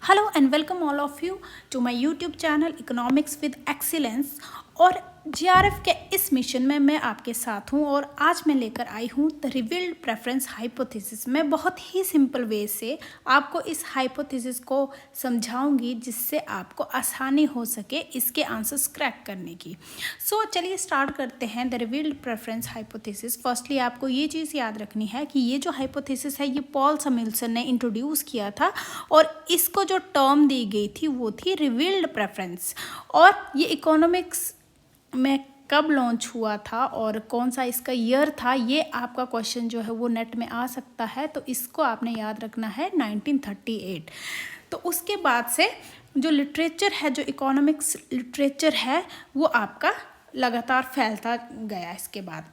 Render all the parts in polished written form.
Hello and welcome all of you to my YouTube channel economics with excellence. और JRF के इस mission में मैं आपके साथ हूं और आज मैं लेकर आई हूं द रिवील्ड प्रेफरेंस हाइपोथेसिस। मैं बहुत ही सिंपल वे से आपको इस हाइपोथेसिस को समझाऊंगी जिससे आपको आसानी हो सके इसके आंसर्स क्रैक करने की। सो चलिए स्टार्ट करते हैं the revealed preference hypothesis. Firstly आपको ये चीज़ याद रखनी है कि ये जो हाइपोथेसिस है ये पॉल समिल्सन ने इंट्रोड्यूस किया था और इसको जो टर्म दी गई थी वो थी रिवील्ड प्रेफरेंस। और ये इकोनॉमिक्स में कब लॉन्च हुआ था और कौन सा इसका ईयर था, ये आपका क्वेश्चन जो है वो नेट में आ सकता है, तो इसको आपने याद रखना है 1938। तो उसके बाद से जो लिटरेचर है, जो इकोनॉमिक्स लिटरेचर है, वो आपका लगातार फैलता गया इसके बाद।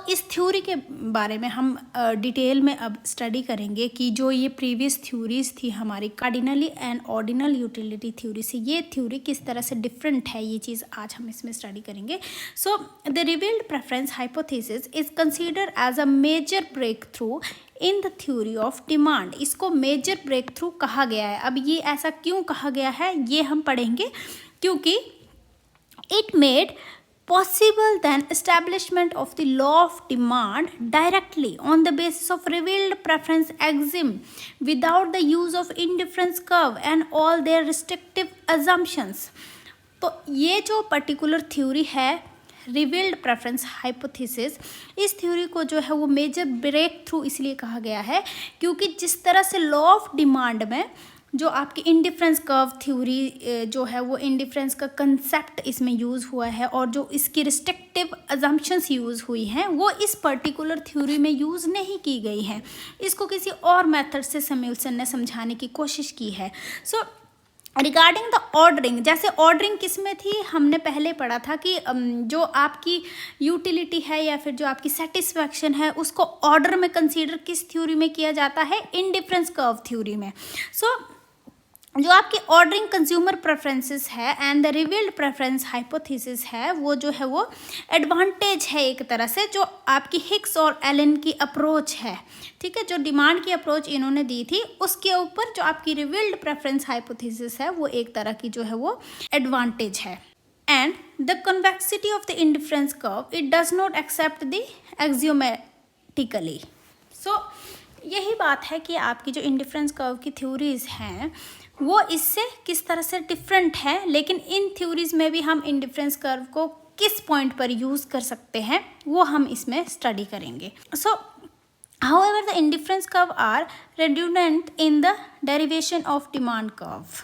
इस थ्योरी के बारे में हम डिटेल में अब स्टडी करेंगे कि जो ये प्रीवियस थ्योरीज थी हमारी cardinally and ordinal utility theory से, ये थ्योरी किस तरह से डिफरेंट है, ये चीज़ आज हम इसमें स्टडी करेंगे। The revealed preference hypothesis is consider as a major breakthrough in the theory of demand. इसको मेजर ब्रेक थ्रू कहा गया है। अब ये ऐसा क्यों कहा गया है ये हम पढ़ेंगे, क्योंकि it made possible than establishment of the law of demand directly on the basis of revealed preference axiom without the use of indifference curve and all their restrictive assumptions। तो ये जो पर्टिकुलर थ्योरी है revealed preference hypothesis, इस theory को जो है वो major break through इसलिए कहा गया है क्योंकि जिस तरह से लॉ ऑफ डिमांड में जो आपकी इंडिफरेंस कर्व थ्योरी जो है वो इंडिफरेंस का कंसेप्ट इसमें यूज़ हुआ है और जो इसकी रिस्ट्रिक्टिव अजम्पशंस यूज़ हुई हैं वो इस पर्टिकुलर थ्योरी में यूज़ नहीं की गई हैं। इसको किसी और मेथड से समिल्सन ने समझाने की कोशिश की है। रिगार्डिंग द ऑर्डरिंग, जैसे ऑर्डरिंग किस में थी, हमने पहले पढ़ा था कि जो आपकी यूटिलिटी है या फिर जो आपकी सेटिस्फैक्शन है उसको ऑर्डर में कंसीडर किस थ्योरी में किया जाता है, इंडिफरेंस कर्व थ्योरी में। जो आपकी ऑर्डरिंग कंज्यूमर प्रेफरेंसेस है and the revealed preference hypothesis है, वो जो है वो एडवांटेज है एक तरह से जो आपकी हिक्स और एलन की अप्रोच है, ठीक है, जो डिमांड की अप्रोच इन्होंने दी थी उसके ऊपर जो आपकी रिवील्ड प्रेफरेंस हाइपोथेसिस है वो एक तरह की जो है वो एडवांटेज है। And the convexity of the indifference curve it does not accept the axiomatically. यही बात है कि आपकी जो इंडिफरेंस कर्व की थ्योरीज हैं वो इससे किस तरह से डिफरेंट है, लेकिन इन थ्योरीज में भी हम इंडिफरेंस कर्व को किस पॉइंट पर यूज़ कर सकते हैं वो हम इसमें स्टडी करेंगे। However, the indifference curve are redundant in the derivation of demand curve.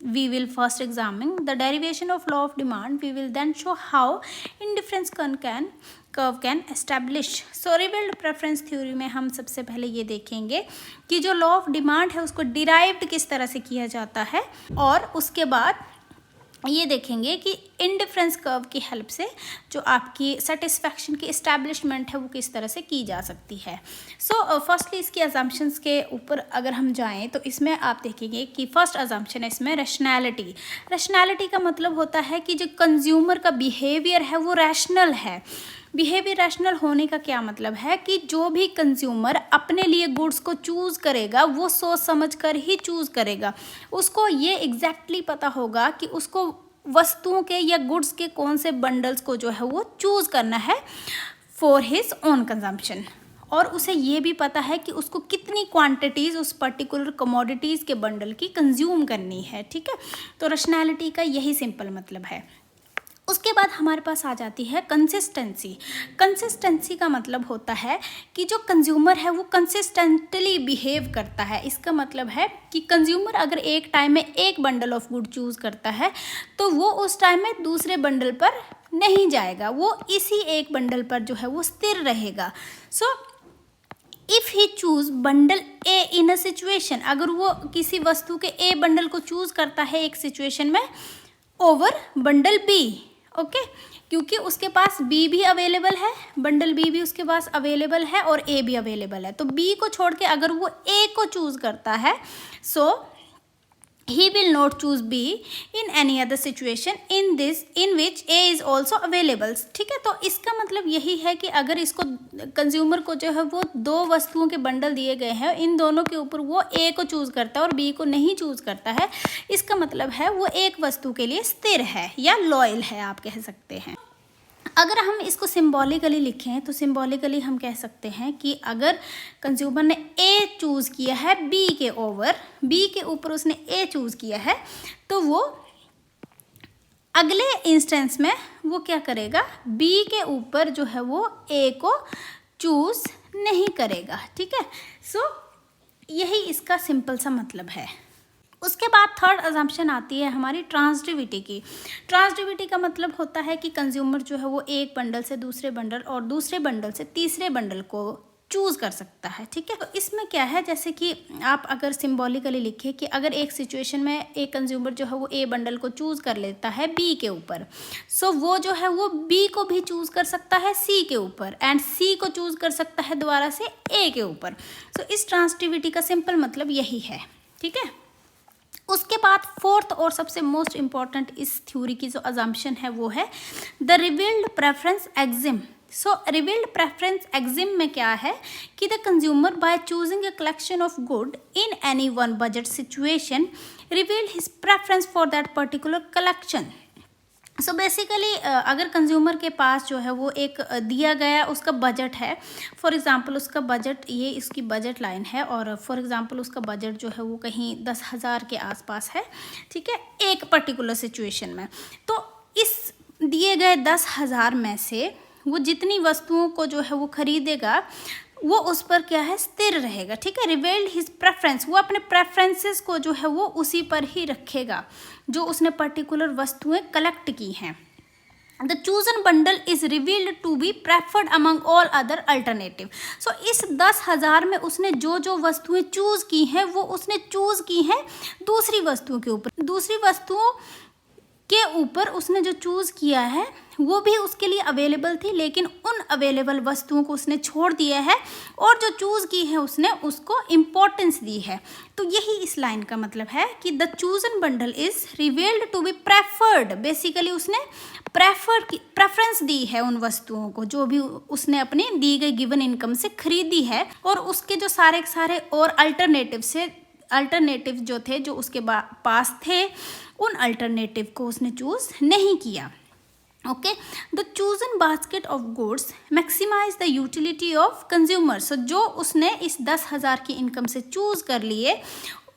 We will first examine the derivation of law of demand. We will then show how indifference curve can establish. Revealed preference theory में हम सबसे पहले ये देखेंगे कि जो law of demand है उसको डिराइव्ड किस तरह से किया जाता है और उसके बाद ये देखेंगे कि इंडिफरेंस कर्व की हेल्प से जो आपकी सेटिस्फैक्शन की इस्टेब्लिशमेंट है वो किस तरह से की जा सकती है। फर्स्टली इसकी अजम्पशंस के ऊपर अगर हम जाएं तो इसमें आप देखेंगे कि फर्स्ट अजम्पशन है इसमें रैशनैलिटी। रैशनैलिटी का मतलब होता है कि जो कंज्यूमर का बिहेवियर है वो रैशनल है। बिहेवियर रैशनल होने का क्या मतलब है कि जो भी कंज्यूमर अपने लिए गुड्स को चूज़ करेगा वो सोच समझ कर ही चूज़ करेगा। उसको ये एग्जैक्टली पता होगा कि उसको वस्तुओं के या गुड्स के कौन से बंडल्स को जो है वो चूज़ करना है फॉर हिज ओन कंजम्पशन, और उसे ये भी पता है कि उसको कितनी क्वांटिटीज़ उस पर्टिकुलर कमोडिटीज़ के बंडल की कंज्यूम करनी है, ठीक है। तो रैशनैलिटी का यही सिंपल मतलब है। उसके बाद हमारे पास आ जाती है कंसिस्टेंसी। कंसिस्टेंसी का मतलब होता है कि जो कंज्यूमर है वो कंसिस्टेंटली बिहेव करता है। इसका मतलब है कि कंज्यूमर अगर एक टाइम में एक बंडल ऑफ गुड चूज़ करता है तो वो उस टाइम में दूसरे बंडल पर नहीं जाएगा, वो इसी एक बंडल पर जो है वो स्थिर रहेगा। If he choose bundle A in a situation, अगर वो किसी वस्तु के ए बंडल को चूज़ करता है एक सिचुएशन में ओवर बंडल बी, ओके, क्योंकि उसके पास बी भी अवेलेबल है, बंडल बी भी उसके पास अवेलेबल है और ए भी अवेलेबल है, तो बी को छोड़ के अगर वो ए को चूज़ करता है he will not choose B in any other situation in which A is also available। ठीक है, तो इसका मतलब यही है कि अगर इसको कंज्यूमर को जो है वो दो वस्तुओं के बंडल दिए गए हैं, इन दोनों के ऊपर वो A को चूज़ करता है और B को नहीं चूज़ करता है, इसका मतलब है वो एक वस्तु के लिए स्थिर है या लॉयल है, आप कह सकते हैं। अगर हम इसको सिंबॉलिकली लिखें तो सिंबॉलिकली हम कह सकते हैं कि अगर कंज्यूमर ने ए चूज़ किया है बी के ओवर, बी के ऊपर उसने ए चूज़ किया है, तो वो अगले इंस्टेंस में वो क्या करेगा, बी के ऊपर जो है वो ए को चूज़ नहीं करेगा। ठीक है, सो यही इसका सिंपल सा मतलब है। उसके बाद थर्ड अजम्पशन आती है हमारी ट्रांसटिविटी की। ट्रांसटिविटी का मतलब होता है कि कंज्यूमर जो है वो एक बंडल से दूसरे बंडल और दूसरे बंडल से तीसरे बंडल को चूज़ कर सकता है। ठीक है, तो इसमें क्या है, जैसे कि आप अगर सिंबॉलिकली लिखें कि अगर एक सिचुएशन में एक कंज्यूमर जो है वो ए बंडल को चूज़ कर लेता है बी के ऊपर, सो वो जो है वो बी को भी चूज़ कर सकता है सी के ऊपर, एंड सी को चूज़ कर सकता है दोबारा से ए के ऊपर। सो इस ट्रांसटिविटी का सिंपल मतलब यही है। ठीक है, उसके बाद फोर्थ और सबसे मोस्ट इम्पॉर्टेंट इस थ्योरी की जो अजम्पशन है वो है the revealed preference Exim. So revealed preference Exim में क्या है कि the consumer by choosing a collection of good in any one budget situation revealed his preference for that particular collection. So basically अगर consumer के पास जो है वो एक दिया गया उसका बजट है, फॉर एग्ज़ाम्पल उसका बजट, ये इसकी बजट लाइन है और फॉर एग्ज़ाम्पल उसका बजट जो है वो कहीं 10,000 के आसपास है। ठीक है, एक पर्टिकुलर सिचुएशन में, तो इस दिए गए 10,000 में से वो जितनी वस्तुओं को जो है वो खरीदेगा वो उस पर क्या है, स्थिर रहेगा। ठीक है, रिवेल्ड हिज प्रेफरेंस, वो अपने प्रेफरेंसेस को जो है वो उसी पर ही रखेगा जो उसने पर्टिकुलर वस्तुएं कलेक्ट की हैं। The chosen bundle is revealed to be preferred among all other alternative. So इस 10,000 में उसने जो जो वस्तुएं चूज की हैं वो उसने चूज की हैं दूसरी वस्तुओं के ऊपर, दूसरी वस्तुओं के ऊपर उसने जो चूज़ किया है वो भी उसके लिए अवेलेबल थी, लेकिन उन अवेलेबल वस्तुओं को उसने छोड़ दिया है और जो चूज़ की है उसने उसको इम्पोर्टेंस दी है। तो यही इस लाइन का मतलब है कि the chosen bundle is revealed to be preferred. Basically उसने प्रेफरेंस दी है उन वस्तुओं को जो भी उसने अपनी दी गई गिवन इनकम से खरीदी है, और उसके जो सारे और अल्टरनेटिव जो थे जो उसके पास थे उन अल्टरनेटिव को उसने चूज़ नहीं किया। Okay, the chosen basket of goods maximize the utility of consumer. So जो उसने इस 10,000 की इनकम से चूज़ कर लिए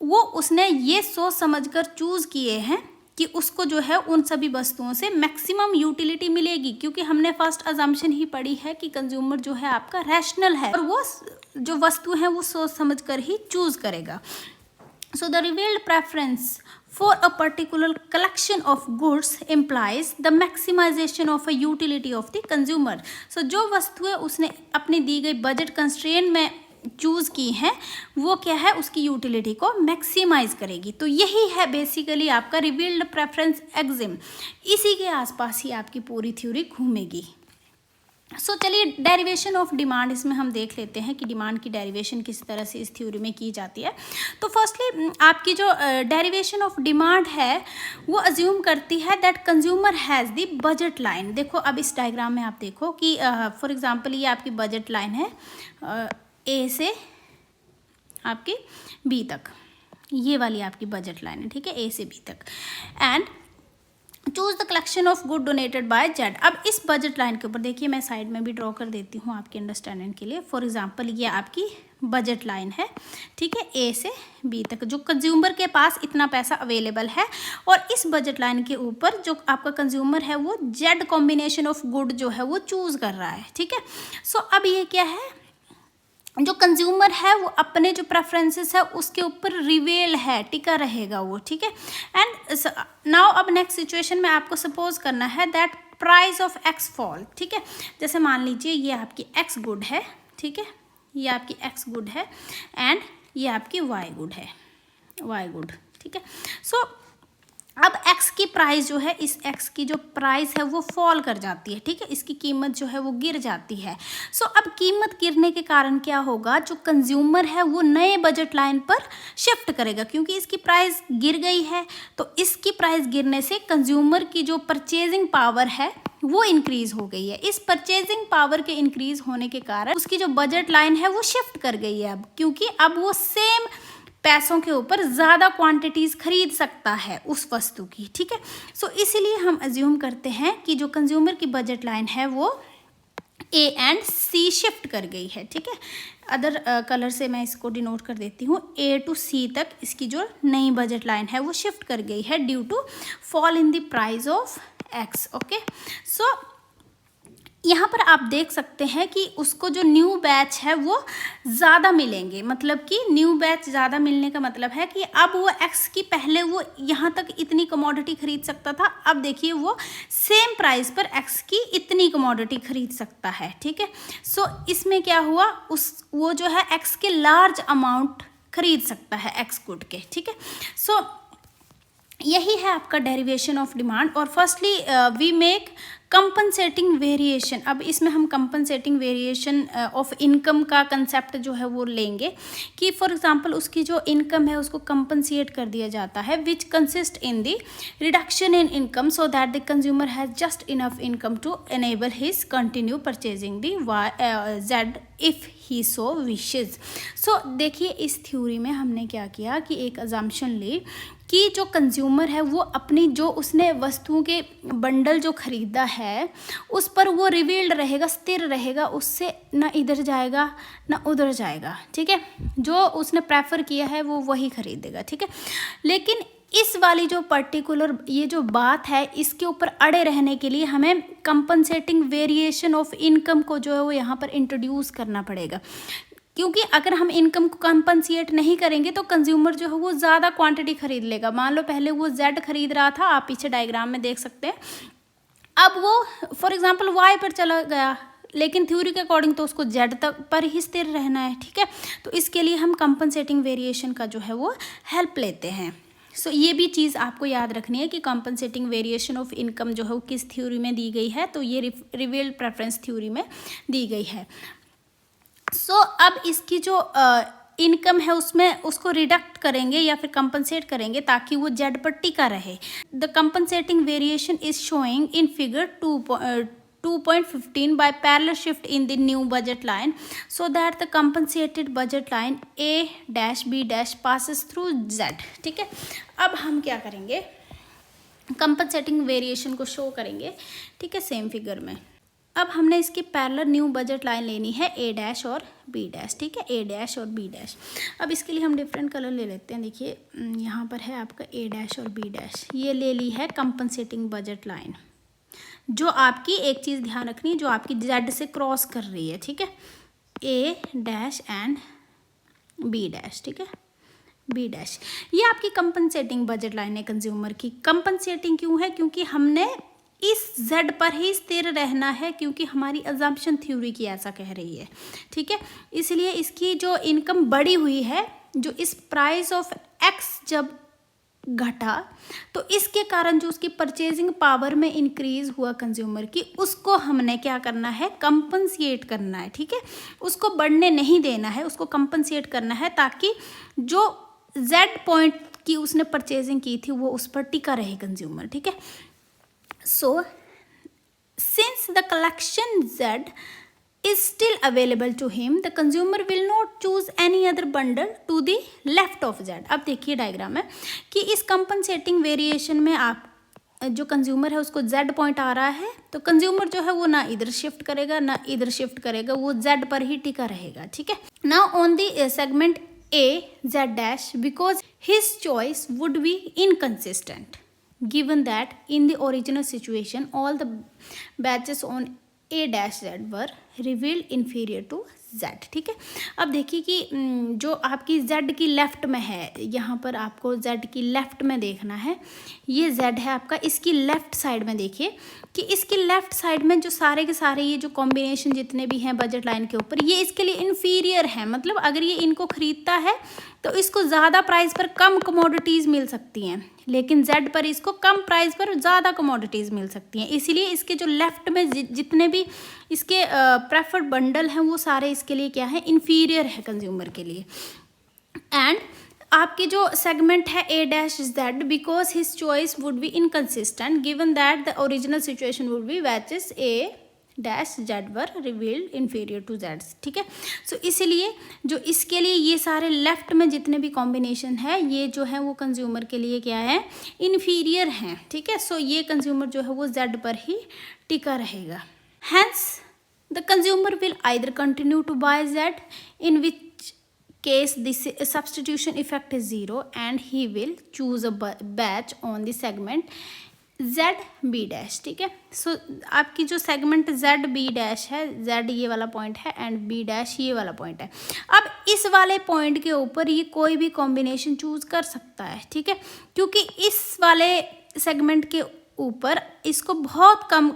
वो उसने ये सोच समझकर चूज़ किए हैं कि उसको जो है उन सभी वस्तुओं से मैक्सिमम यूटिलिटी मिलेगी, क्योंकि हमने फर्स्ट अजम्पशन ही पढ़ी है कि कंज्यूमर जो है आपका रैशनल है और वो जो वस्तु है वो सोच समझकर ही चूज़ करेगा। So the revealed preference for a particular collection of goods implies the maximization of a utility of the consumer. So जो वस्तुएं उसने अपनी दी गई बजट कंस्ट्रेंट में चूज़ की हैं वो क्या है, उसकी यूटिलिटी को मैक्सिमाइज करेगी। तो यही है बेसिकली आपका रिवील्ड प्रेफरेंस एक्सिम, इसी के आसपास ही आपकी पूरी थ्योरी घूमेगी। सो चलिए डेरिवेशन ऑफ डिमांड इसमें हम देख लेते हैं कि डिमांड की डेरिवेशन किस तरह से इस थ्योरी में की जाती है। तो फर्स्टली आपकी जो डेरिवेशन ऑफ डिमांड है वो अज्यूम करती है that consumer has the budget line. देखो अब इस डायग्राम में आप देखो कि फॉर एग्जांपल ये आपकी बजट लाइन है ए से आपकी बी तक, ये वाली आपकी बजट लाइन है। ठीक है, ए से बी तक, and choose the collection of good donated bye Z. अब इस बजट लाइन के ऊपर देखिए मैं साइड में भी ड्रॉ कर देती हूँ आपके अंडरस्टैंडिंग के लिए। फॉर एग्जांपल ये आपकी बजट लाइन है। ठीक है, ए से बी तक जो कंज्यूमर के पास इतना पैसा अवेलेबल है, और इस बजट लाइन के ऊपर जो आपका कंज्यूमर है वो जेड कॉम्बिनेशन ऑफ गुड जो है वो चूज़ कर रहा है। ठीक है, सो अब ये क्या है, जो कंज्यूमर है वो अपने जो प्रेफरेंसेस है उसके ऊपर रिवेल है, टिका रहेगा वो। ठीक है, एंड नाउ अब नेक्स्ट सिचुएशन में आपको सपोज करना है that price of x fall. ठीक है, जैसे मान लीजिए ये आपकी एक्स गुड है। ठीक है, ये आपकी एक्स गुड है एंड ये आपकी वाई गुड है, वाई गुड। ठीक है, सो अब x की प्राइस जो है, इस x की जो प्राइस है वो फॉल कर जाती है, ठीक है, इसकी कीमत जो है वो गिर जाती है। सो अब कीमत गिरने के कारण क्या होगा, जो कंज्यूमर है वो नए बजट लाइन पर शिफ्ट करेगा, क्योंकि इसकी प्राइस गिर गई है। तो इसकी प्राइस गिरने से कंज्यूमर की जो परचेजिंग पावर है वो इंक्रीज हो गई है। इस परचेजिंग पावर के इंक्रीज होने के कारण उसकी जो बजट लाइन है वो शिफ्ट कर गई है अब, क्योंकि अब वो सेम पैसों के ऊपर ज़्यादा क्वांटिटीज़ खरीद सकता है उस वस्तु की, ठीक है। सो इसीलिए हम अज्यूम करते हैं कि जो कंज्यूमर की बजट लाइन है वो ए एंड सी शिफ्ट कर गई है, ठीक है। अदर कलर से मैं इसको डिनोट कर देती हूँ। ए टू सी तक इसकी जो नई बजट लाइन है वो शिफ्ट कर गई है due to fall in the price of X, okay. So यहाँ पर आप देख सकते हैं कि उसको जो न्यू बैच है वो ज़्यादा मिलेंगे, मतलब कि न्यू बैच ज़्यादा मिलने का मतलब है कि अब वो एक्स की, पहले वो यहाँ तक इतनी कमोडिटी खरीद सकता था, अब देखिए वो सेम प्राइस पर एक्स की इतनी कमोडिटी खरीद सकता है, ठीक है। सो इसमें क्या हुआ, वो जो है एक्स के लार्ज अमाउंट खरीद सकता है एक्स गुड के, ठीक है। सो यही है आपका डेरिवेशन ऑफ डिमांड। और firstly we make compensating variation. अब इसमें हम कंपनसेटिंग वेरिएशन ऑफ इनकम का कंसेप्ट जो है वो लेंगे कि फॉर एग्जांपल उसकी जो इनकम है उसको कंपनसेट कर दिया जाता है, which consist in the reduction in income so that the consumer has just enough income to enable his continue purchasing the Z if he so wishes. So देखिए इस थ्योरी में हमने क्या किया कि एक अजम्पशन ली कि जो कंज्यूमर है वो अपनी, जो उसने वस्तुओं के बंडल जो खरीदा है उस पर वो रिवील्ड रहेगा, स्थिर रहेगा, उससे ना इधर जाएगा ना उधर जाएगा, ठीक है। जो उसने प्रेफर किया है वो वही खरीदेगा, ठीक है। लेकिन इस वाली जो पर्टिकुलर ये जो बात है, इसके ऊपर अड़े रहने के लिए हमें कंपनसेटिंग वेरिएशन ऑफ इनकम को जो है वो यहाँ पर इंट्रोड्यूस करना पड़ेगा, क्योंकि अगर हम इनकम को कंपनसेट नहीं करेंगे तो कंज्यूमर जो है वो ज़्यादा क्वांटिटी खरीद लेगा। मान लो पहले वो जेड खरीद रहा था, आप पीछे डायग्राम में देख सकते हैं, अब वो फॉर एग्जांपल वाई पर चला गया, लेकिन थ्योरी के अकॉर्डिंग तो उसको जेड तक पर ही स्थिर रहना है, ठीक है। तो इसके लिए हम कंपनसेटिंग वेरिएशन का जो है वो हेल्प लेते हैं। सो ये भी चीज़ आपको याद रखनी है कि कंपनसेटिंग वेरिएशन ऑफ इनकम जो है वो किस थ्योरी में दी गई है, तो ये रिवील्ड प्रेफरेंस थ्योरी में दी गई है। सो अब इसकी जो इनकम है उसमें उसको रिडक्ट करेंगे या फिर कंपनसेट करेंगे ताकि वो जेड पर टिका रहे। The compensating variation is showing in figure 2.15 by parallel shift in the new budget line so that the compensated budget line A dash B dash passes through Z, ठीक है। अब हम क्या करेंगे, कंपनसेटिंग वेरिएशन को शो करेंगे, ठीक है, सेम फिगर में। अब हमने इसकी पैरेलल न्यू बजट लाइन लेनी है ए डैश और बी डैश, ठीक है, ए डैश और बी डैश। अब इसके लिए हम डिफरेंट कलर ले लेते हैं। देखिए यहाँ पर है आपका ए डैश और बी डैश, ये ले ली है कंपनसेटिंग बजट लाइन, जो आपकी एक चीज़ ध्यान रखनी है, जो आपकी जेड से क्रॉस कर रही है, ठीक है, ए डैश एंड बी डैश, ठीक है, बी डैश। ये आपकी कंपनसेटिंग बजट लाइन है कंज्यूमर की। कंपनसेटिंग क्यों है, क्योंकि हमने इस जेड पर ही स्थिर रहना है, क्योंकि हमारी अजम्पशन थ्योरी की ऐसा कह रही है, ठीक है। इसलिए इसकी जो इनकम बढ़ी हुई है, जो इस प्राइस ऑफ एक्स जब घटा तो इसके कारण जो उसकी परचेजिंग पावर में इंक्रीज हुआ कंज्यूमर की, उसको हमने क्या करना है, कंपनसेट करना है, ठीक है। उसको बढ़ने नहीं देना है, उसको कंपनसेट करना है ताकि जो जेड पॉइंट की उसने परचेजिंग की थी वो उस पर टिका रहे कंज्यूमर, ठीक है। So, since the collection Z is still available to him, the consumer will not choose any other bundle to the left of Z. अब देखिए डायग्राम में कि इस कंपनसेटिंग वेरिएशन में आप जो कंज्यूमर है उसको Z पॉइंट आ रहा है, तो कंज्यूमर जो है वो ना इधर शिफ्ट करेगा ना इधर शिफ्ट करेगा, वो Z पर ही टिका रहेगा, ठीक है। Now on the segment A Z dash, because his choice would be inconsistent given that in the original situation all the batches on A dash Z were revealed inferior to Z, ठीक है। अब देखिए कि जो आपकी Z की left में है, यहाँ पर आपको Z की लेफ्ट में देखना है, ये Z है आपका, इसकी लेफ्ट साइड में देखिए कि इसकी लेफ्ट साइड में जो सारे के सारे ये जो कॉम्बिनेशन जितने भी हैं बजट लाइन के ऊपर, ये इसके लिए इन्फीरियर है, मतलब अगर ये इनको खरीदता है तो इसको ज़्यादा प्राइस पर कम कमोडिटीज़ मिल सकती हैं, लेकिन Z पर इसको कम प्राइस पर ज़्यादा कमोडिटीज़ मिल सकती हैं। इसीलिए इसके जो लेफ्ट में जितने भी इसके प्रेफर्ड बंडल हैं वो सारे इसके लिए क्या है, इन्फीरियर है कंज्यूमर के लिए। एंड आपकी जो सेगमेंट है A-Z because his choice would be inconsistent given that the original situation would be batches A-Z were revealed inferior to Z। ठीक है, सो इसलिए जो इसके लिए ये सारे लेफ्ट में जितने भी कॉम्बिनेशन है ये जो है वो कंज्यूमर के लिए क्या है, इन्फीरियर हैं। ठीक है, सो ये कंज्यूमर जो है वो Z पर ही टिका रहेगा। Hence the consumer will either continue to buy Z in which case this substitution effect is 0 and he will choose a batch on the segment ZB dash। ठीक है, सो आपकी जो सेगमेंट ZB dash है, Z ये वाला point है and B dash ये वाला पॉइंट है। अब इस वाले पॉइंट के ऊपर ये कोई भी कॉम्बिनेशन चूज कर सकता है। ठीक है, क्योंकि इस वाले सेगमेंट के ऊपर इसको बहुत कम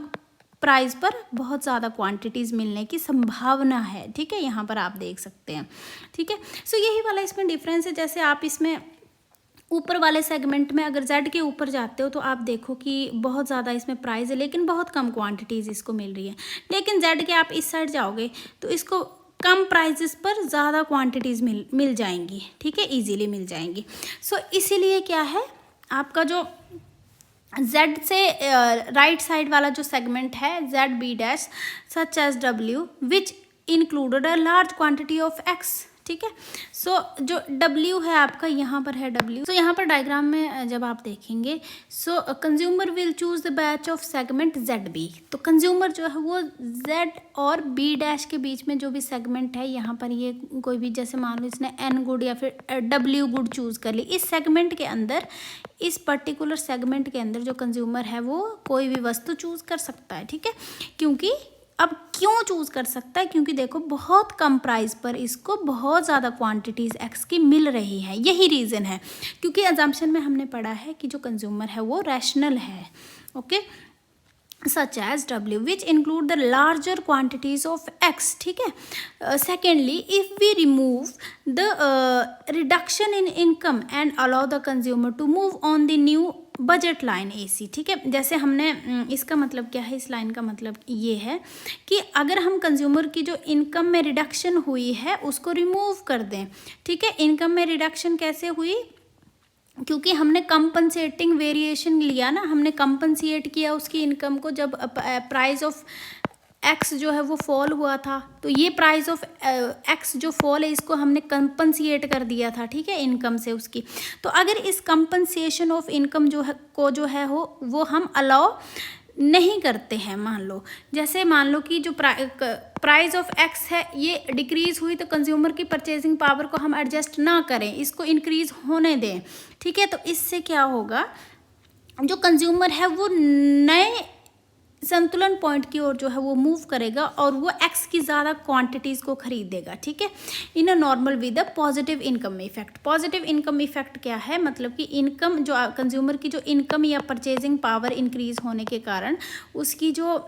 प्राइस पर बहुत ज़्यादा क्वांटिटीज़ मिलने की संभावना है। ठीक है, यहाँ पर आप देख सकते हैं। ठीक है, सो यही वाला इसमें डिफरेंस है। जैसे आप इसमें ऊपर वाले सेगमेंट में अगर Z के ऊपर जाते हो तो आप देखो कि बहुत ज़्यादा इसमें प्राइस है लेकिन बहुत कम क्वांटिटीज़ इसको मिल रही है, लेकिन Z के आप इस साइड जाओगे तो इसको कम प्राइजेस पर ज़्यादा क्वांटिटीज़ मिल जाएंगी। ठीक है, ईजीली मिल जाएंगी। सो इसीलिए क्या है, आपका जो Z से राइट साइड वाला जो सेगमेंट है ZB dash such as W which included a large quantity of X। ठीक है, सो जो W है आपका यहाँ पर है W। सो यहाँ पर डायग्राम में जब आप देखेंगे सो consumer will choose the batch of segment ZB। तो कंज्यूमर जो है वो Z और B डैश के बीच में जो भी सेगमेंट है, यहाँ पर ये कोई भी जैसे मान लो इसने N गुड या फिर W गुड चूज़ कर ली, इस सेगमेंट के अंदर, इस पर्टिकुलर सेगमेंट के अंदर जो कंज्यूमर है वो कोई भी वस्तु चूज़ कर सकता है। ठीक है, क्योंकि अब क्यों चूज़ कर सकता है, क्योंकि देखो बहुत कम प्राइस पर इसको बहुत ज़्यादा क्वांटिटीज़ X की मिल रही है, यही रीज़न है। क्योंकि अजम्पशन में हमने पढ़ा है कि जो कंज्यूमर है वो रैशनल है। Okay, such as W which include the larger quantities of X। ठीक है, secondly if we remove the reduction in income and allow the consumer to move on the new budget line AC। ठीक है, जैसे हमने इसका मतलब क्या है, इस लाइन का मतलब ये है कि अगर हम कंज्यूमर की जो इनकम में रिडक्शन हुई है उसको रिमूव कर दें। ठीक है, इनकम में रिडक्शन कैसे हुई, क्योंकि हमने कंपनसेटिंग वेरिएशन लिया ना, हमने कंपनसेट किया उसकी इनकम को जब प्राइस ऑफ X जो है वो फॉल हुआ था, तो ये प्राइस ऑफ X जो फॉल है इसको हमने कंपनसेट कर दिया था। ठीक है, इनकम से उसकी। तो अगर इस कंपनसेशन ऑफ इनकम जो है वो हम अलाउ नहीं करते हैं, मान लो जैसे मान लो कि जो प्राइस ऑफ X है ये डिक्रीज़ हुई, तो कंज्यूमर की परचेजिंग पावर को हम एडजस्ट ना करें, इसको इंक्रीज़ होने दें। ठीक है, तो इससे क्या होगा, जो कंज्यूमर है वो नए संतुलन पॉइंट की ओर जो है वो मूव करेगा और वो X की ज़्यादा क्वांटिटीज़ को खरीदेगा। ठीक है, in a normal with a positive income effect. Positive income effect क्या है, मतलब कि इनकम जो कंज्यूमर की जो इनकम या परचेजिंग पावर इंक्रीज होने के कारण उसकी जो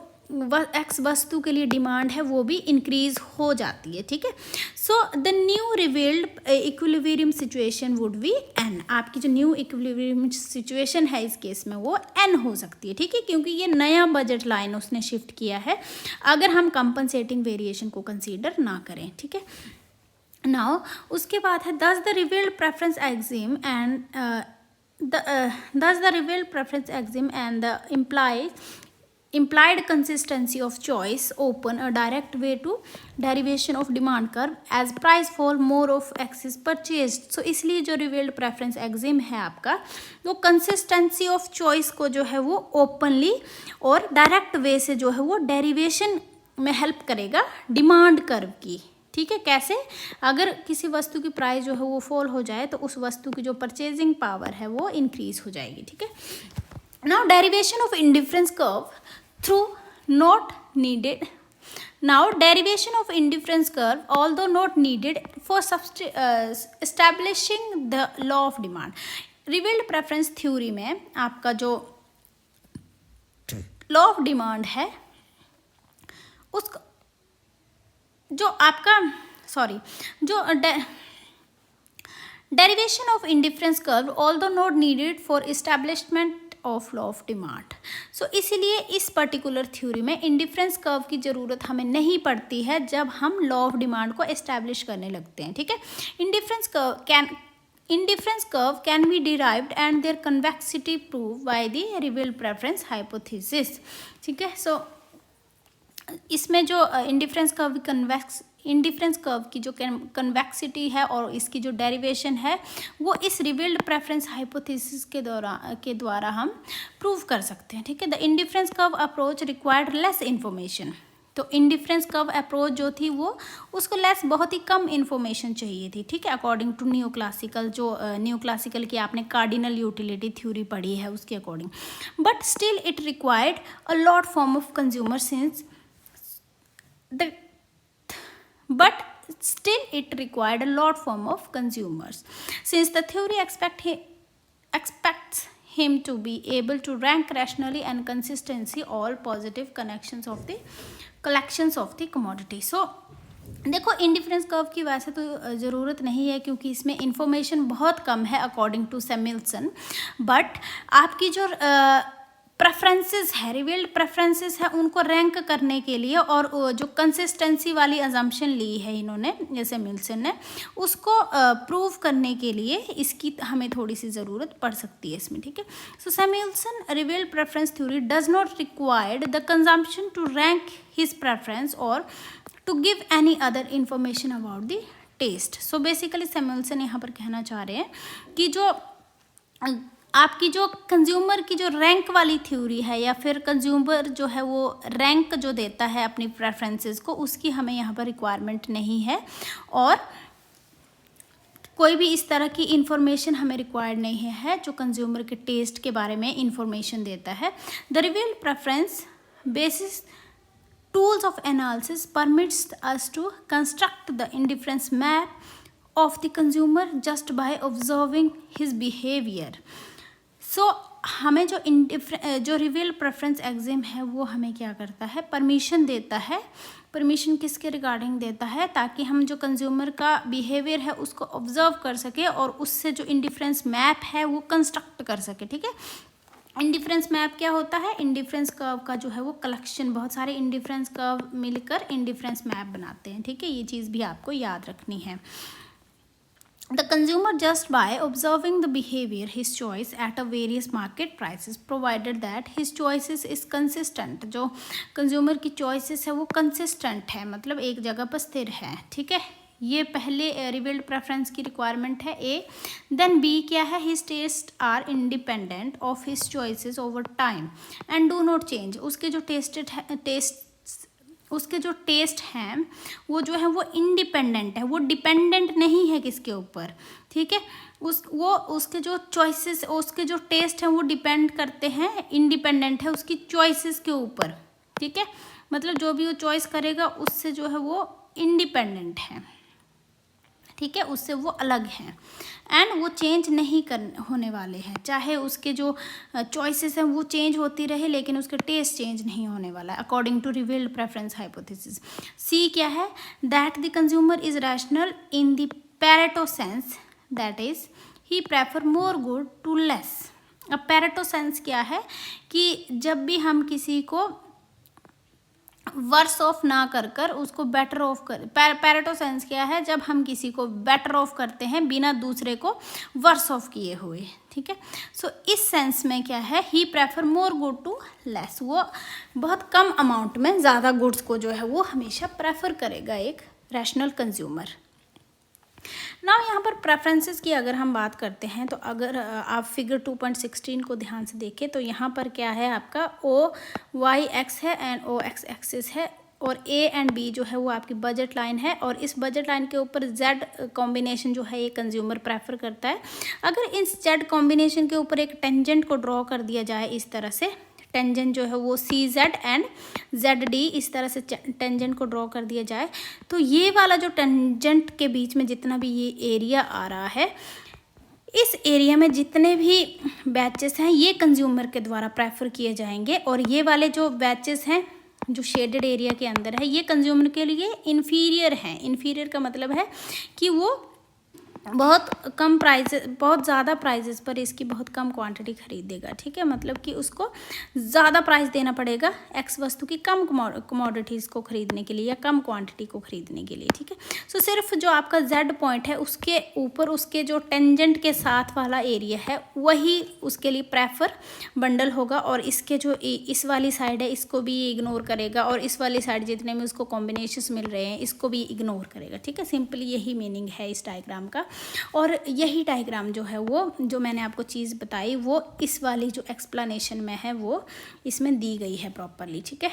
X वस्तु के लिए डिमांड है वो भी इंक्रीज हो जाती है। ठीक है, so the new revealed equilibrium situation would B N। आपकी जो न्यू इक्विलिब्रियम सिचुएशन है इस केस में वो N हो सकती है। ठीक है, क्योंकि ये नया बजट लाइन उसने शिफ्ट किया है अगर हम कंपनसेटिंग वेरिएशन को कंसीडर ना करें। ठीक है, नाउ उसके बाद है दस the revealed preference Exim and the implied consistency of choice open a direct way to derivation of demand curve as price fall more of X is purchased। so इसलिए जो revealed preference axiom है आपका वो consistency of choice को जो है वो openly और direct way से जो है वो derivation में help करेगा demand curve की। ठीक है, कैसे, अगर किसी वस्तु की प्राइस जो है वो फॉल हो जाए तो उस वस्तु की जो परचेजिंग पावर है वो इंक्रीज हो जाएगी। ठीक है, now derivation of indifference curve through not needed। now derivation of indifference curve although not needed for establishing the law of demand। revealed preference theory में आपका जो law of demand है उसको जो आपका जो Derivation of indifference curve although not needed for establishment of law of demand. So इसीलिए इस पर्टिकुलर थ्योरी में इंडिफरेंस कर्व की ज़रूरत हमें नहीं पड़ती है जब हम लॉ ऑफ डिमांड को एस्टैब्लिश करने लगते हैं, ठीक है। Indifference curve can be derived and their convexity proved by the revealed preference hypothesis, ठीक है। सो इसमें जो इंडिफरेंस कर्व की जो कन्वेक्सिटी है और इसकी जो डेरिवेशन है वो इस रिवील्ड प्रेफरेंस हाइपोथेसिस के द्वारा हम प्रूव कर सकते हैं, ठीक है। The indifference curve approach required less information. तो इंडिफरेंस कर्व अप्रोच जो थी वो उसको बहुत ही कम इन्फॉर्मेशन चाहिए थी, ठीक है, अकॉर्डिंग टू न्यू क्लासिकल की आपने कार्डिनल यूटिलिटी थ्योरी पढ़ी है उसके according. But still it required a lot form of consumer since but still it required a lot form of consumers since the theory expects him to be able to rank rationally and consistently all positive collections of the commodity। So देखो indifference curve की वैसे तो ज़रूरत नहीं है क्योंकि इसमें information बहुत कम है अकॉर्डिंग टू सैमुअल्सन, बट आपकी जो प्रेफरेंसेस है, रिवील्ड प्रेफरेंसेस है, उनको रैंक करने के लिए और जो कंसिस्टेंसी वाली अजम्पशन ली है इन्होंने जैसे मिल्सन ने, उसको प्रूव करने के लिए इसकी हमें थोड़ी सी ज़रूरत पड़ सकती है इसमें, ठीक है। So Samuelson revealed preference theory does not required the consumption to rank his preference और to give any other information about the taste. So basically Samuelson यहाँ पर कहना चाह रहे हैं कि जो आपकी जो कंज्यूमर की जो रैंक वाली थ्योरी है या फिर कंज्यूमर जो है वो रैंक जो देता है अपनी प्रेफरेंसेस को, उसकी हमें यहाँ पर रिक्वायरमेंट नहीं है और कोई भी इस तरह की इंफॉर्मेशन हमें रिक्वायर्ड नहीं है जो कंज्यूमर के टेस्ट के बारे में इंफॉर्मेशन देता है। The revealed preference basis tools of analysis permits us to construct the indifference map of the consumer just by observing his behavior। So हमें जो रिवील प्रेफरेंस एग्जाम है वो हमें क्या करता है, परमिशन देता है। परमिशन किसके रिगार्डिंग देता है, ताकि हम जो कंज्यूमर का बिहेवियर है उसको ऑब्जर्व कर सके और उससे जो इंडिफरेंस मैप है वो कंस्ट्रक्ट कर सके, ठीक है। इंडिफरेंस मैप क्या होता है, इंडिफरेंस कर्व का जो है वो कलेक्शन, बहुत सारे इंडिफरेंस कर्व मिलकर इंडिफरेंस मैप बनाते हैं, ठीक है। ये चीज़ भी आपको याद रखनी है। The consumer just by observing the behavior his choice at a various market prices provided that his choices is consistent। जो कंज्यूमर की चॉइसेस है वो कंसिस्टेंट है, मतलब एक जगह पर स्थिर है, ठीक है। ये पहले रिवील्ड प्रेफरेंस की रिक्वायरमेंट है ए। देन बी क्या है, his taste are independent of his choices over time and do not change. उसके जो टेस्ट हैं वो जो है वो इंडिपेंडेंट है, वो डिपेंडेंट नहीं है किसके ऊपर, ठीक है। उसके जो चॉइसेस, उसके जो टेस्ट हैं वो डिपेंड करते हैं, इंडिपेंडेंट है उसकी चॉइसेस के ऊपर, ठीक है। मतलब जो भी वो चॉइस करेगा उससे जो है वो इंडिपेंडेंट है, ठीक है, उससे वो अलग हैं एंड वो चेंज नहीं होने वाले हैं। चाहे उसके जो चॉइसेस हैं वो चेंज होती रहे लेकिन उसका टेस्ट चेंज नहीं होने वाला है according to revealed preference hypothesis. See क्या है, that the consumer is rational in the Pareto sense, that is he prefer more good to less. अब पैरेटो सेंस क्या है कि जब भी हम किसी को वर्स ऑफ ना कर उसको बेटर ऑफ कर, पैरेटो सेंस क्या है, जब हम किसी को बेटर ऑफ करते हैं बिना दूसरे को वर्स ऑफ किए हुए, ठीक है। सो इस सेंस में क्या है, he prefer more good to less, वो बहुत कम अमाउंट में ज़्यादा गुड्स को जो है वो हमेशा प्रेफर करेगा एक रैशनल कंज्यूमर। नाउ यहाँ पर प्रेफरेंसेस की अगर हम बात करते हैं तो अगर आप फिगर 2.16 को ध्यान से देखें तो यहाँ पर क्या है, आपका ओ वाई एक्स है एंड ओ एक्स एक्सिस है और ए एंड बी जो है वो आपकी बजट लाइन है और इस बजट लाइन के ऊपर जेड कॉम्बिनेशन जो है ये कंज्यूमर प्रेफर करता है। अगर इस जेड कॉम्बिनेशन के ऊपर एक टेंजेंट को ड्रॉ कर दिया जाए इस तरह से, टेंजेंट जो है वो सी जेड एंड जेड डी, इस तरह से टेंजेंट को ड्रॉ कर दिया जाए तो ये वाला जो टेंजेंट के बीच में जितना भी ये एरिया आ रहा है, इस एरिया में जितने भी बैचेस हैं ये कंज्यूमर के द्वारा प्रेफर किए जाएंगे और ये वाले जो बैचेस हैं जो शेडेड एरिया के अंदर है ये कंज्यूमर के लिए इन्फीरियर हैं। इन्फीरियर का मतलब है कि वो बहुत कम प्राइजेस, बहुत ज़्यादा प्राइजेस पर इसकी बहुत कम क्वांटिटी खरीदेगा, ठीक है। मतलब कि उसको ज़्यादा प्राइस देना पड़ेगा एक्स वस्तु की कम कमोडिटीज़ को खरीदने के लिए या कम क्वांटिटी को खरीदने के लिए, ठीक है। सो सिर्फ जो आपका जेड पॉइंट है उसके ऊपर उसके जो टेंजेंट के साथ वाला एरिया है वही उसके लिए प्रेफर बंडल होगा, और इसके जो इस वाली साइड है इसको भी इग्नोर करेगा, और इस वाली साइड जितने में उसको कॉम्बिनेशंस मिल रहे हैं इसको भी इग्नोर करेगा, ठीक है। सिंपली यही मीनिंग है इस डायग्राम का। और यही डायग्राम जो है वो जो मैंने आपको चीज़ बताई वो इस वाली जो एक्सप्लेनेशन में है वो इसमें दी गई है प्रॉपरली, ठीक है।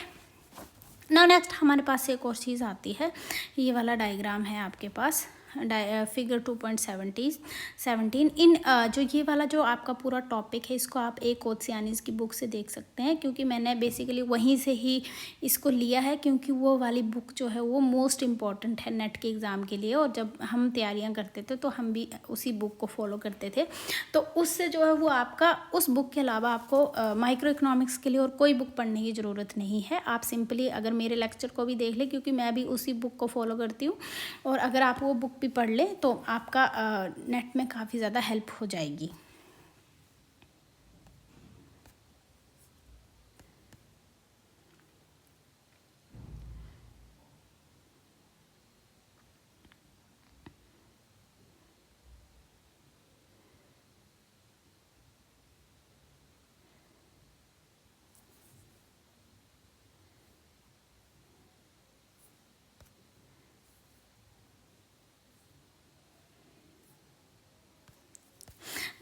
नाउ नेक्स्ट हमारे पास एक और चीज़ आती है, ये वाला डायग्राम है आपके पास फिगर 2.17 इन जो ये वाला जो आपका पूरा टॉपिक है इसको आप एक ओशियानीज़ की बुक से देख सकते हैं, क्योंकि मैंने बेसिकली वहीं से ही इसको लिया है, क्योंकि वो वाली बुक जो है वो मोस्ट इम्पॉर्टेंट है नेट के एग्ज़ाम के लिए, और जब हम तैयारियां करते थे तो हम भी उसी बुक को फॉलो करते थे। तो उससे जो है वो आपका उस बुक के अलावा आपको माइक्रो इकोनॉमिक्स के लिए और कोई बुक पढ़ने की ज़रूरत नहीं है। आप सिंपली अगर मेरे लेक्चर को भी देख लें, क्योंकि मैं भी उसी बुक को फॉलो करती हूँ, और अगर आप वो बुक भी पढ़ लें तो आपका नेट में काफ़ी ज़्यादा हेल्प हो जाएगी।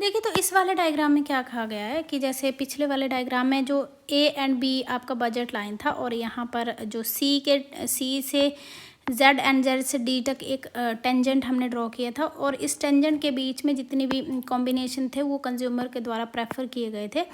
देखिए, तो इस वाले डायग्राम में क्या कहा गया है कि जैसे पिछले वाले डायग्राम में जो ए एंड बी आपका बजट लाइन था, और यहाँ पर जो सी से जेड एंड जेड से डी तक एक टेंजेंट हमने ड्रॉ किया था, और इस टेंजेंट के बीच में जितने भी कॉम्बिनेशन थे वो कंज्यूमर के द्वारा प्रेफर किए गए थे।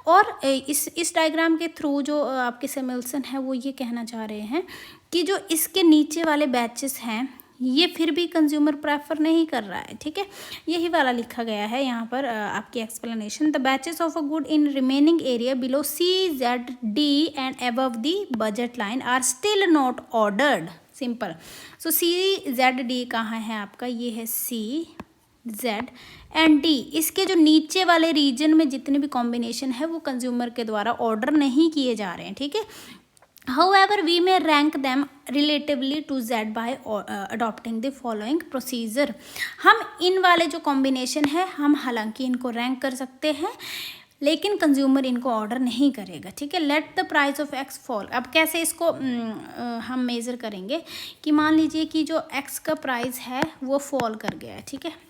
और इस डायग्राम के थ्रू जो आपके सैमुअल्सन है वो ये कहना चाह रहे हैं कि जो इसके नीचे वाले बैचेस हैं ये फिर भी कंज्यूमर प्रेफर नहीं कर रहा है, ठीक है। यही वाला लिखा गया है यहाँ पर आपकी explanation. The batches of a good in remaining area below C Z D and above the budget line are still not ordered. Simple. So C Z D कहाँ है आपका, ये है सी जेड एंड डी। इसके जो नीचे वाले रीजन में जितने भी कॉम्बिनेशन है वो कंज्यूमर के द्वारा ऑर्डर नहीं किए जा रहे हैं, ठीक है। However, we may rank them relatively to Z by adopting the following procedure. हम इन वाले जो कॉम्बिनेशन है हम हालांकि इनको रैंक कर सकते हैं, लेकिन कंज्यूमर इनको ऑर्डर नहीं करेगा, ठीक है। Let the price of x fall. अब कैसे इसको हम मेज़र करेंगे कि मान लीजिए कि जो एक्स का प्राइस है वो फॉल कर गया है, ठीक है।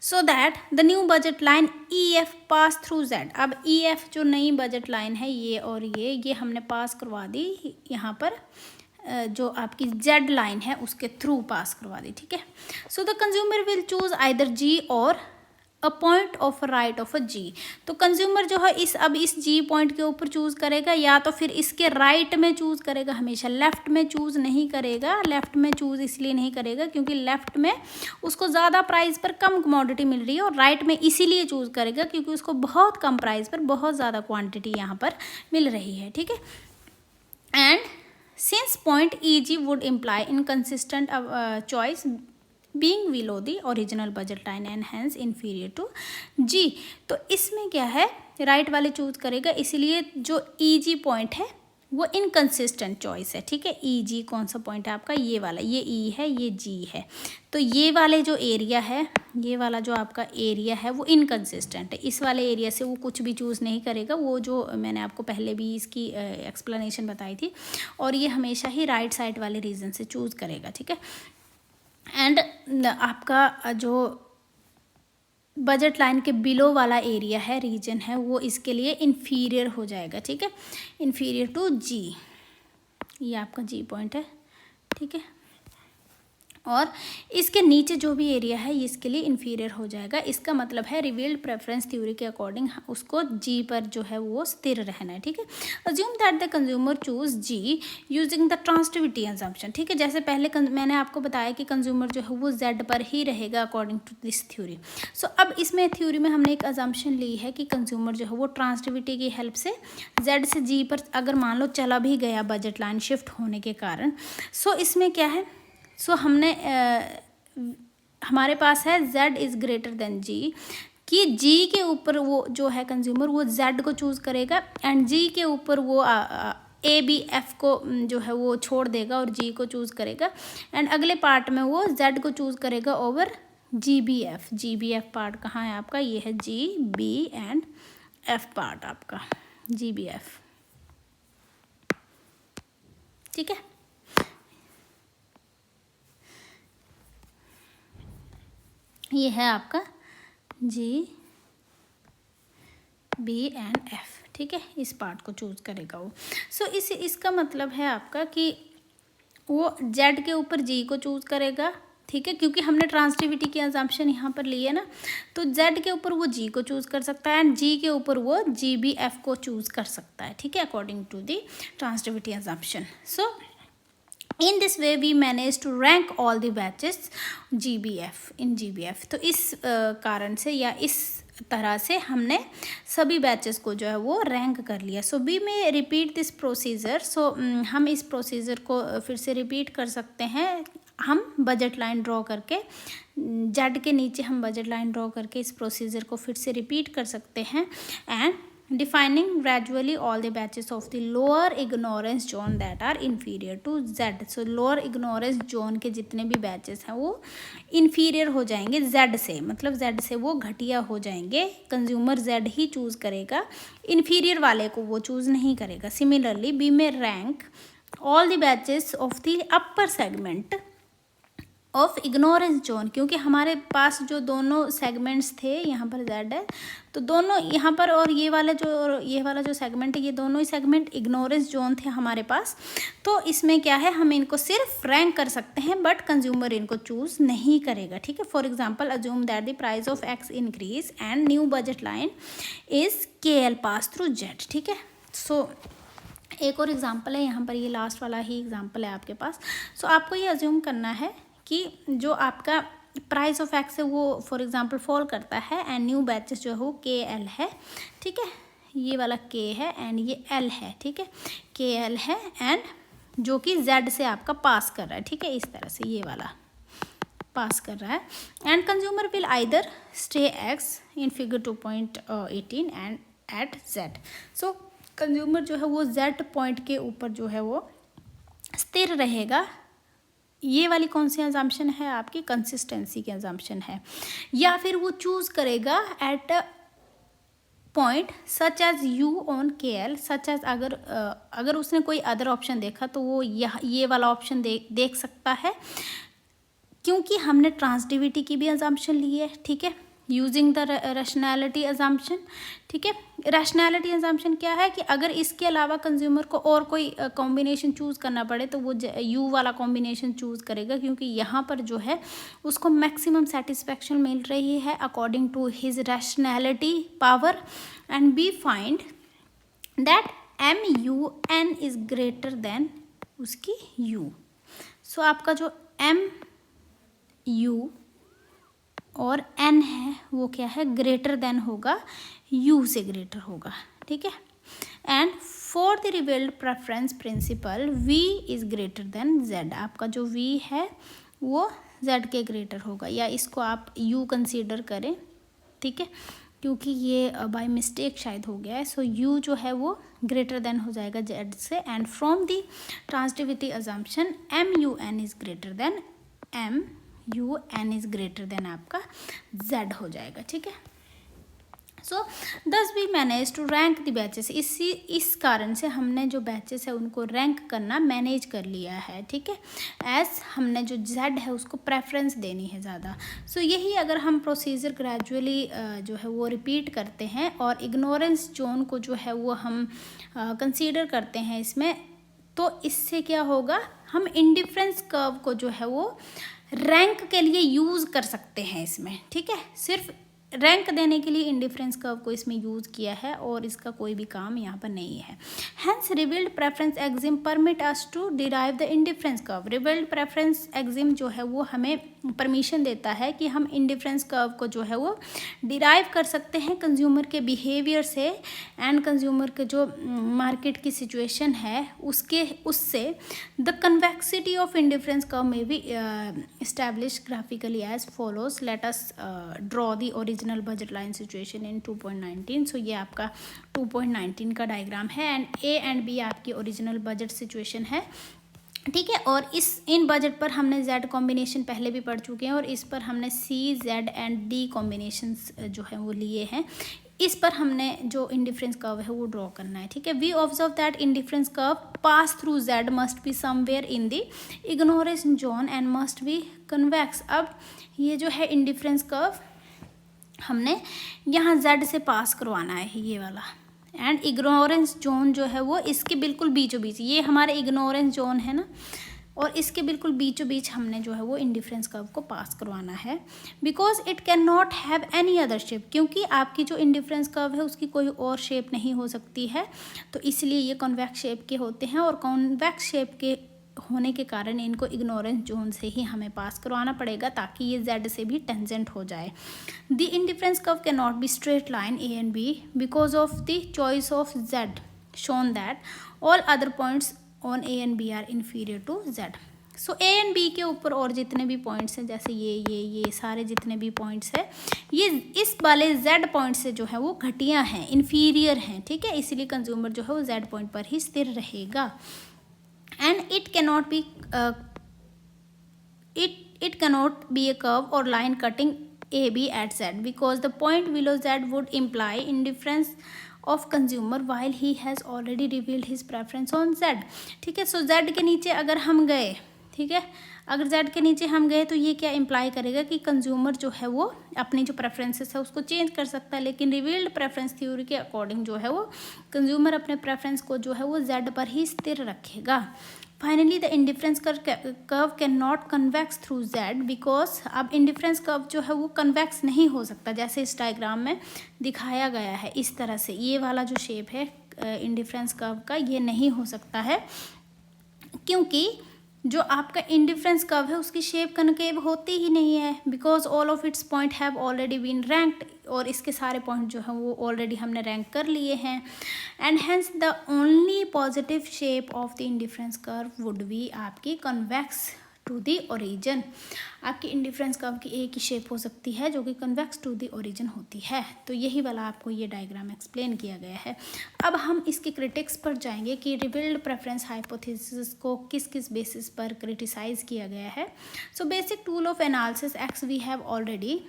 सो that the new budget line E F pass through Z. अब ई एफ जो नई बजट लाइन है ये और ये हमने पास करवा दी यहाँ पर, जो आपकी जेड लाइन है उसके थ्रू पास करवा दी, ठीक है। So the consumer will choose either G और a point of right of a G. तो कंज्यूमर जो है इस जी पॉइंट के ऊपर चूज़ करेगा, या तो फिर इसके राइट में चूज़ करेगा, हमेशा लेफ़्ट में चूज़ नहीं करेगा। लेफ़्ट में चूज़ इसलिए नहीं करेगा क्योंकि लेफ़्ट में उसको ज़्यादा प्राइस पर कम कमोडिटी मिल रही है, और राइट में इसीलिए चूज़ करेगा क्योंकि उसको बहुत कम प्राइस पर बहुत ज़्यादा क्वान्टिटी यहाँ पर मिल रही है, ठीक है। And since point E G would imply inconsistent choice being below the original budget line and hence inferior to G। तो इसमें क्या है, राइट वाले चूज करेगा, इसीलिए जो ई जी पॉइंट है वो इनकन्सिस्टेंट चॉइस है, ठीक है। ई जी कौन सा पॉइंट है आपका, ये वाला, ये ई है ये जी है। तो ये वाले जो एरिया है, ये वाला जो आपका एरिया है वो इनकन्सिस्टेंट है। इस वाले एरिया से वो कुछ भी चूज़ नहीं करेगा, वो जो मैंने आपको पहले भी इसकी एक्सप्लेनेशन बताई थी, और ये हमेशा ही राइट साइड वाले रीजन से चूज़ करेगा, ठीक है। एंड आपका जो बजट लाइन के बिलो वाला एरिया है, रीजन है, वो इसके लिए इन्फीरियर हो जाएगा, ठीक है, इन्फीरियर टू जी। ये आपका जी पॉइंट है, ठीक है। और इसके नीचे जो भी एरिया है ये इसके लिए इन्फीरियर हो जाएगा। इसका मतलब है रिवील्ड प्रेफरेंस थ्योरी के अकॉर्डिंग उसको जी पर जो है वो स्थिर रहना है, ठीक है। Assume that the consumer choose G using the transitivity assumption, ठीक है। जैसे पहले मैंने आपको बताया कि कंज्यूमर जो है वो जेड पर ही रहेगा अकॉर्डिंग टू दिस थ्योरी। सो अब इसमें थ्योरी में हमने एक असम्पशन ली है कि कंज्यूमर जो है वो ट्रांसिटिविटी की हेल्प से जेड से जी पर अगर मान लो चला भी गया बजट लाइन शिफ्ट होने के कारण, सो इसमें क्या है, सो हमने हमारे पास है z is greater then g, कि g के ऊपर वो जो है कंज्यूमर वो z को चूज़ करेगा एंड g के ऊपर वो ए बी एफ को जो है वो छोड़ देगा और g को चूज़ करेगा एंड अगले पार्ट में वो z को चूज़ करेगा over G B F part कहाँ है आपका, ये है G B and F part आपका, जी बी एफ, ठीक है। ये है आपका जी बी एंड एफ, ठीक है, इस पार्ट को चूज करेगा वो। सो इसका मतलब है आपका कि वो जेड के ऊपर जी को चूज करेगा, ठीक है, क्योंकि हमने ट्रांसटिविटी की अजम्पशन यहाँ पर ली है ना, तो जेड के ऊपर वो जी को चूज कर सकता है एंड जी के ऊपर वो जी बी एफ को चूज कर सकता है, ठीक है, according to the transitivity assumption. So in this way we manage to rank all the batches GBF in GBF। तो इस कारण से या इस तरह से हमने सभी बैचेस को जो है वो रैंक कर लिया। सो बी में रिपीट दिस प्रोसीजर, सो हम इस प्रोसीजर को फिर से रिपीट कर सकते हैं। हम बजट लाइन ड्रॉ करके जेड के नीचे हम बजट लाइन ड्रॉ करके इस प्रोसीजर को फिर से रिपीट कर सकते हैं and defining gradually all the batches of the lower ignorance zone that are inferior to Z। so lower ignorance zone के जितने भी बैचेस हैं वो inferior हो जाएंगे Z से, मतलब Z से वो घटिया हो जाएंगे, कंज्यूमर Z ही चूज़ करेगा, inferior वाले को वो चूज़ नहीं करेगा। सिमिलरली बी में rank all the batches of the upper segment of ignorance zone, क्योंकि हमारे पास जो दोनों सेगमेंट्स थे, यहाँ पर जेड है तो दोनों यहाँ पर और ये वाला जो सेगमेंट है, ये दोनों ही सेगमेंट इग्नोरेंस जोन थे हमारे पास। तो इसमें क्या है, हम इनको सिर्फ रैंक कर सकते हैं बट कंज्यूमर इनको चूज़ नहीं करेगा, ठीक है। For example assume that the price of x increase and new budget line is के एल पास थ्रू जेड, ठीक है। सो एक और एग्जाम्पल है यहाँ पर, ये लास्ट वाला ही एग्जाम्पल है आपके पास। सो आपको ये अज्यूम करना है कि जो आपका प्राइस ऑफ एक्स है वो फॉर एग्जांपल फॉल करता है एंड न्यू बैचेस जो है वो के एल है, ठीक है, ये वाला के है एंड ये एल है, ठीक है, के एल है एंड जो कि जेड से आपका पास कर रहा है, ठीक है, इस तरह से ये वाला पास कर रहा है and consumer will either stay X in figure 2.18 and at Z. So consumer जो है वो जेड पॉइंट के ऊपर जो है वो स्थिर रहेगा। ये वाली कौन सी अजम्पशन है आपकी, कंसिस्टेंसी की अजम्पशन है, या फिर वो चूज़ करेगा at a point such as U on K L, such as अगर उसने कोई अदर ऑप्शन देखा तो वो ये वाला ऑप्शन देख सकता है, क्योंकि हमने ट्रांसटिविटी की भी अजम्पशन ली है, ठीक है, यूजिंग द रैशनैलिटी अजम्पशन, ठीक है। रैशनैलिटी अजम्पशन क्या है कि अगर इसके अलावा कंज्यूमर को और कोई कॉम्बिनेशन चूज़ करना पड़े तो वो यू वाला कॉम्बिनेशन चूज़ करेगा, क्योंकि यहाँ पर जो है उसको मैक्सिमम सेटिस्फैक्शन मिल रही है according to his rationality power and B find that M U N is greater than उसकी यू। सो आपका जो एम यू और एन है वो क्या है, ग्रेटर देन होगा, यू से ग्रेटर होगा, ठीक है। And for the revealed preference principle V is greater than Z, आपका जो वी है वो जेड के ग्रेटर होगा, या इसको आप यू कंसीडर करें, ठीक है, क्योंकि ये बाय मिस्टेक शायद हो गया है। सो यू जो है वो ग्रेटर देन हो जाएगा जेड से and from the transitivity assumption M U N is greater than M U N is greater than आपका जेड हो जाएगा, ठीक है। So thus we manage to rank the batches, इस कारण से हमने जो बैचेस है उनको रैंक करना मैनेज कर लिया है, ठीक है, एज हमने जो जेड है उसको प्रेफरेंस देनी है ज़्यादा। सो यही अगर हम प्रोसीजर ग्रेजुअली जो है वो रिपीट करते हैं और इग्नोरेंस जोन को जो है वो हम कंसीडर करते हैं इसमें, तो इससे क्या होगा, हम इंडिफरेंस कर्व को जो है वो रैंक के लिए यूज़ कर सकते हैं इसमें, ठीक है। सिर्फ रैंक देने के लिए इंडिफरेंस कर्व को इसमें यूज़ किया है और इसका कोई भी काम यहाँ पर नहीं है। Hence revealed preference axiom permit us to derive the indifference curve, revealed preference axiom जो है वो हमें परमिशन देता है कि हम इंडिफरेंस कर्व को जो है वो डिराइव कर सकते हैं कंज्यूमर के बिहेवियर से एंड कंज्यूमर के जो मार्केट की सिचुएशन है उससे the convexity of indifference curve में be establish graphically as follows. Let us draw the original budget line situation in 2.19। So ये आपका 2.19 का डायग्राम है एंड ए एंड बी आपकी ओरिजिनल बजट सिचुएशन है, ठीक है। और इन बजट पर हमने Z कॉम्बिनेशन पहले भी पढ़ चुके हैं और इस पर हमने C, Z and D combinations जो है वो लिए हैं। इस पर हमने जो इंडिफरेंस कर्व है वो ड्रॉ करना है, ठीक है। We observe that indifference curve pass through Z must be somewhere in the ignorance zone and must be convex. अब ये जो है इंडिफरेंस कर्व हमने यहाँ Z से पास करवाना है, ये वाला, एंड इग्नोरेंस जोन जो है वो इसके बिल्कुल बीचों बीच, ये हमारा इग्नोरेंस जोन है ना, और इसके बिल्कुल बीचों बीच हमने जो है वो इंडिफरेंस कर्व को पास करवाना है। Because it can not have any other shape, क्योंकि आपकी जो इंडिफरेंस कर्व है उसकी कोई और शेप नहीं हो सकती है, तो इसलिए ये कॉन्वेक्स शेप के होते हैं और कॉन्वेक्स शेप के होने के कारण इनको इग्नोरेंस जोन से ही हमें पास करवाना पड़ेगा ताकि ये Z से भी टेंजेंट हो जाए। The indifference curve can not be straight line A and B because of the choice of Z shown that all other points on A and B are inferior to Z। So A and B के ऊपर और जितने भी points हैं, जैसे ये सारे जितने भी पॉइंट्स हैं, ये इस वाले Z पॉइंट से जो है वो घटिया हैं, इन्फीरियर हैं, ठीक है। इसीलिए कंज्यूमर जो है वो Z पॉइंट पर ही स्थिर रहेगा। And it cannot be it cannot be a curve or line cutting AB at Z because the point below Z would imply indifference of consumer while he has already revealed his preference on Z, ठीक है। सो Z के नीचे अगर हम गए, ठीक है, अगर Z के नीचे हम गए तो ये क्या इम्प्लाई करेगा कि कंज्यूमर जो है वो अपनी जो प्रेफरेंसेस है उसको चेंज कर सकता है, लेकिन रिवील्ड प्रेफरेंस थ्योरी के अकॉर्डिंग जो है वो कंज्यूमर अपने प्रेफरेंस को जो है वो Z पर ही स्थिर रखेगा। Finally the indifference curve can not convex through Z because अब इंडिफरेंस कर्व जो है वो कन्वेक्स नहीं हो सकता, जैसे इस डायग्राम में दिखाया गया है इस तरह से। ये वाला जो शेप है इंडिफरेंस कर्व का, ये नहीं हो सकता है क्योंकि जो आपका इंडिफरेंस कर्व है उसकी शेप कनकेव होती ही नहीं है, because all of its point have already been ranked, और इसके सारे पॉइंट जो हैं वो ऑलरेडी हमने रैंक कर लिए हैं। And hence the only positive shape of the indifference curve would be आपकी कन्वेक्स टू द ओरिजिन। आपकी इंडिफरेंस कर्व की एक ही शेप हो सकती है जो कि कन्वेक्स टू द ओरिजिन होती है। तो यही वाला आपको ये डायग्राम एक्सप्लेन किया गया है। अब हम इसके क्रिटिक्स पर जाएंगे कि रिवील्ड प्रेफरेंस हाइपोथेसिस को किस किस बेसिस पर क्रिटिसाइज किया गया है। So basic tool of analysis X we have already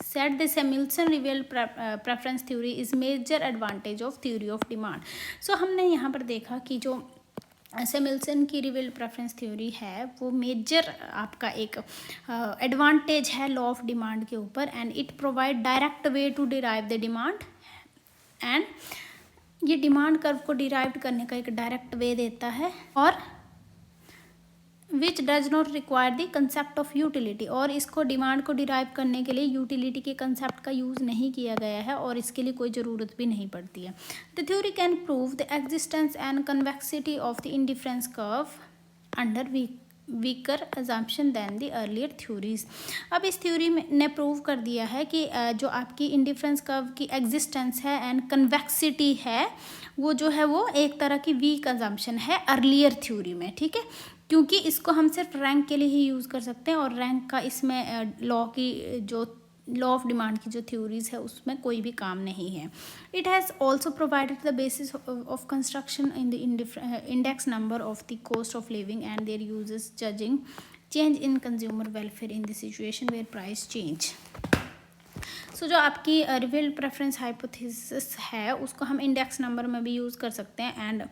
said the Samuelson revealed preference theory is major advantage of theory of demand। so हमने यहाँ पर देखा कि जो सैमुएल्सन की रिवील्ड प्रेफरेंस थ्योरी है वो मेजर आपका एक एडवांटेज है लॉ ऑफ डिमांड के ऊपर, and it provide direct way to derive the demand, and ये डिमांड कर्व को डिराइव करने का एक डायरेक्ट वे देता है, और which does not require the concept of utility, और इसको डिमांड को डिराइव करने के लिए यूटिलिटी के कंसेप्ट का यूज़ नहीं किया गया है और इसके लिए कोई ज़रूरत भी नहीं पड़ती है। The theory can prove the existence and convexity of the indifference curve under weaker assumption than the earlier theories. अब इस थ्योरी में ने प्रूव कर दिया है कि जो आपकी इंडिफरेंस कर्व की एग्जिस्टेंस है एंड कन्वेक्सिटी है वो जो है वो एक तरह की वीक अजम्पशन है अर्लियर थ्योरी में, ठीक है, क्योंकि इसको हम सिर्फ रैंक के लिए ही यूज़ कर सकते हैं और रैंक का इसमें लॉ की जो लॉ ऑफ डिमांड की जो थ्योरीज है उसमें कोई भी काम नहीं है। It has also provided the basis of construction in the index number of the cost of living and their uses judging change in consumer welfare in the situation where price change. So जो आपकी revealed preference hypothesis है उसको हम index number में भी use कर सकते हैं, एंड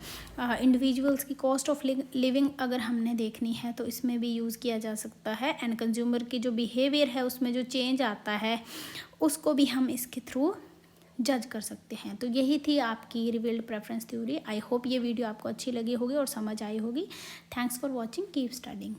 इंडिविजुअल्स की कॉस्ट ऑफ लिविंग अगर हमने देखनी है तो इसमें भी यूज़ किया जा सकता है, एंड कंज्यूमर की जो बिहेवियर है उसमें जो चेंज आता है उसको भी हम इसके थ्रू जज कर सकते हैं। तो यही थी आपकी revealed preference theory. I hope ये वीडियो आपको अच्छी लगी होगी और समझ आई होगी। Thanks for watching, keep studying.